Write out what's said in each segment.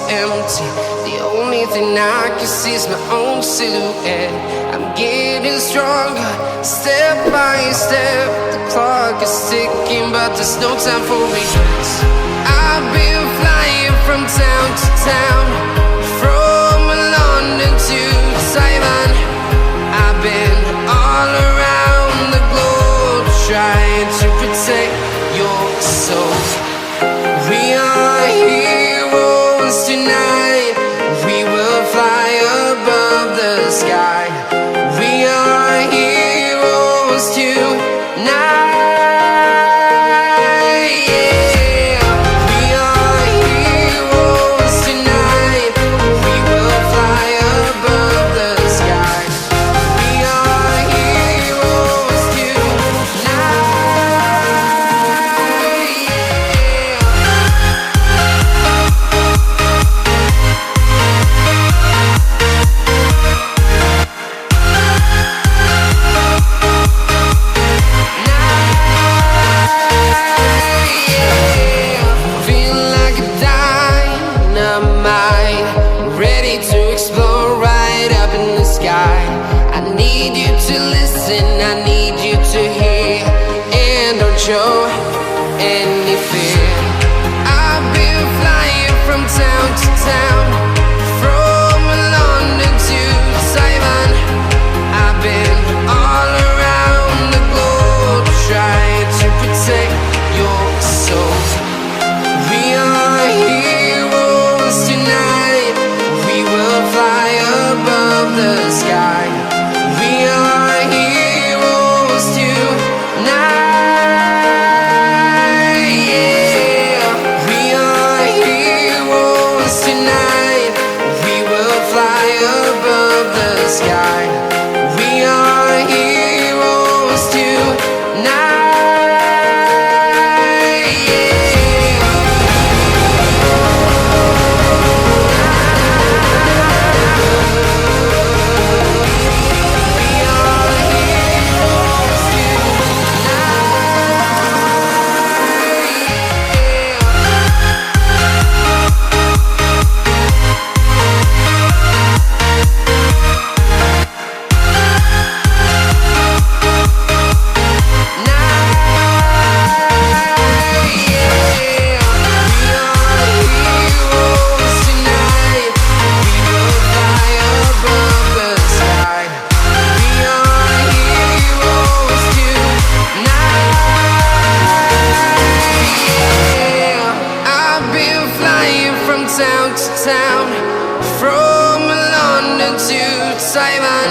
empty. The only thing I can see is my own silhouette. I'm getting stronger, step by step. The clock is ticking, but there's no time for regrets. I've been flying from town to town, from London to Taiwan. I've been all around the globe, trying to protect your soul. We are heroes tonight. We will fly above the sky. We are heroes tonight. Show any fear. I've been flying from town to town, from London to Taiwan. I've been all around the globe, trying to protect your soul. We are heroes tonight. We will fly above the sky. We are heroes tonight. Sky. We are heroes tonight. Town to town, from London to Taiwan.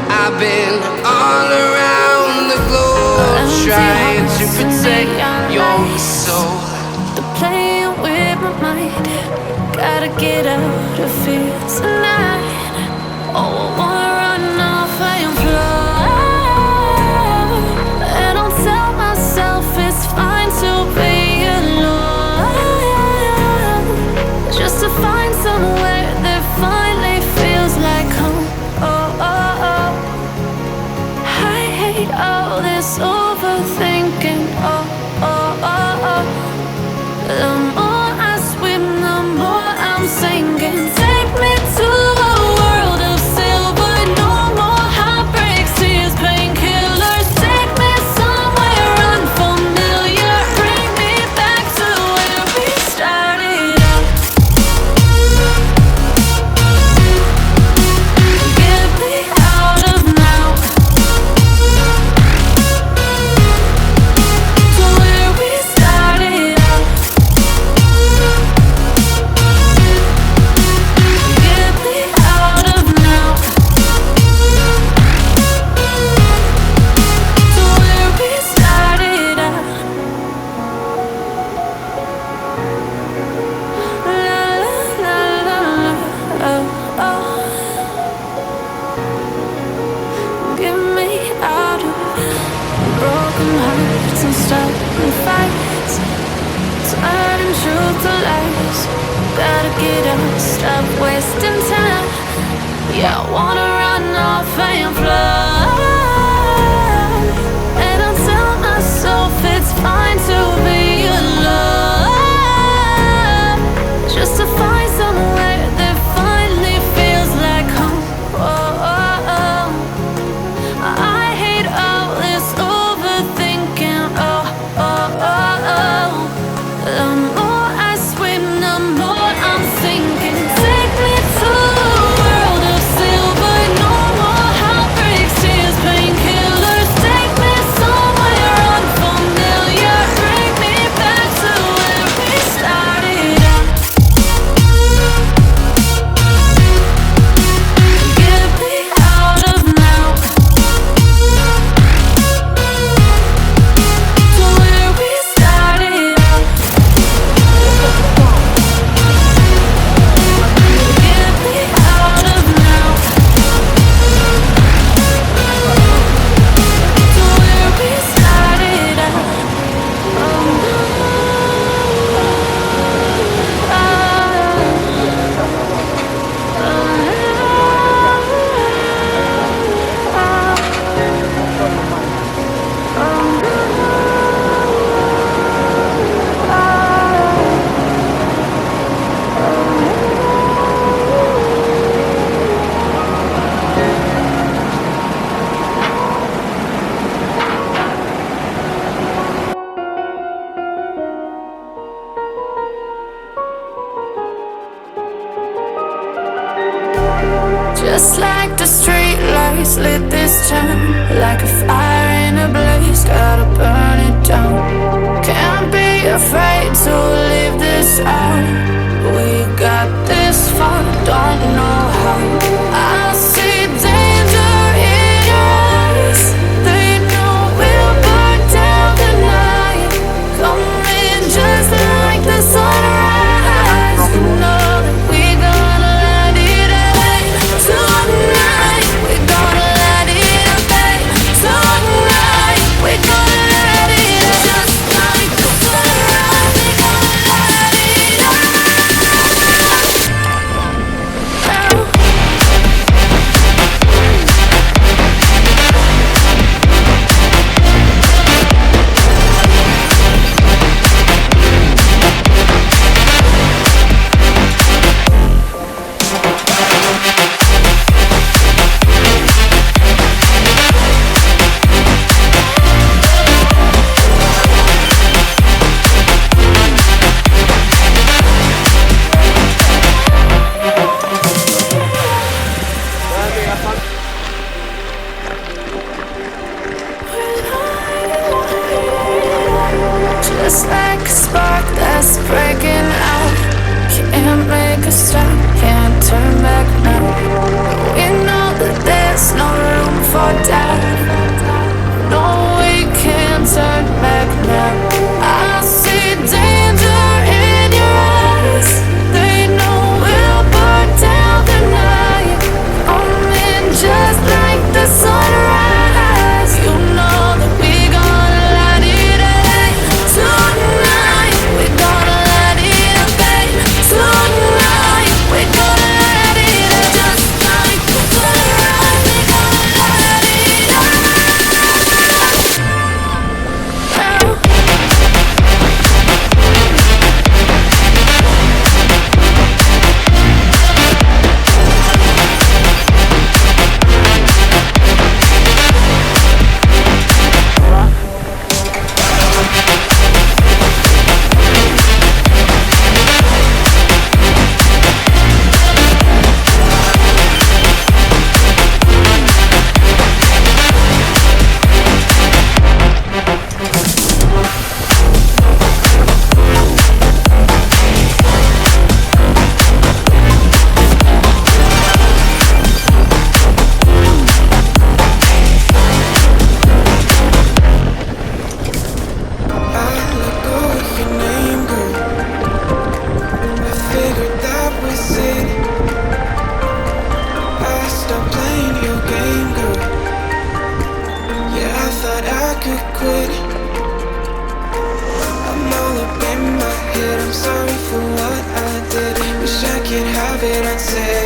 I've been all around the globe, trying to protect your soul. They're playing with my mind. Gotta get out of here tonight. Oh, I wanna run off and fly. And I'll tell myself it's fine to be alone. Just to find somewhere that finally feels like home. Oh, oh, oh. I hate all this overthinking. Oh, oh, oh, oh. The more I swim, the more I'm sinking. Take me to a world of silver. No more heartbreaks, tears, painkillers. Take me somewhere unfamiliar. Bring me back to where we started out. Get me out of now. To where we started out. Get me out of now. To where we started out. La la la la, oh oh. Get me out of broken hearts and stolen fights, turning truth to lies. Gotta get out, stop wasting time. Yeah, I wanna run off and fly. And I'll tell myself it's fine to be alone. Just to find someone Just like the street lights lit this town, like a fire in a blaze, gotta burn it down. Can't be afraid to leave this out. We got this far, don't know how. I see danger in your eyes. They know we'll burn down the night. Coming just like the sunrise. You know that we gonna let it rain tonight. We gonna let it rain tonight. We gonna let it just like the sunrise. We gonna let it rain. Just like a spark that's breaking out. Can't make a stop, can't turn back now. We know that there's no room for doubt. No, we can't turn back now. I see danger in your eyes. They know we'll burn down the night. Coming just like the sunrise. You know that we gonna let it rain tonight. We gonna let it rain tonight. We gonna let it just like the sunrise. We gonna let it rain. Have it unsaid.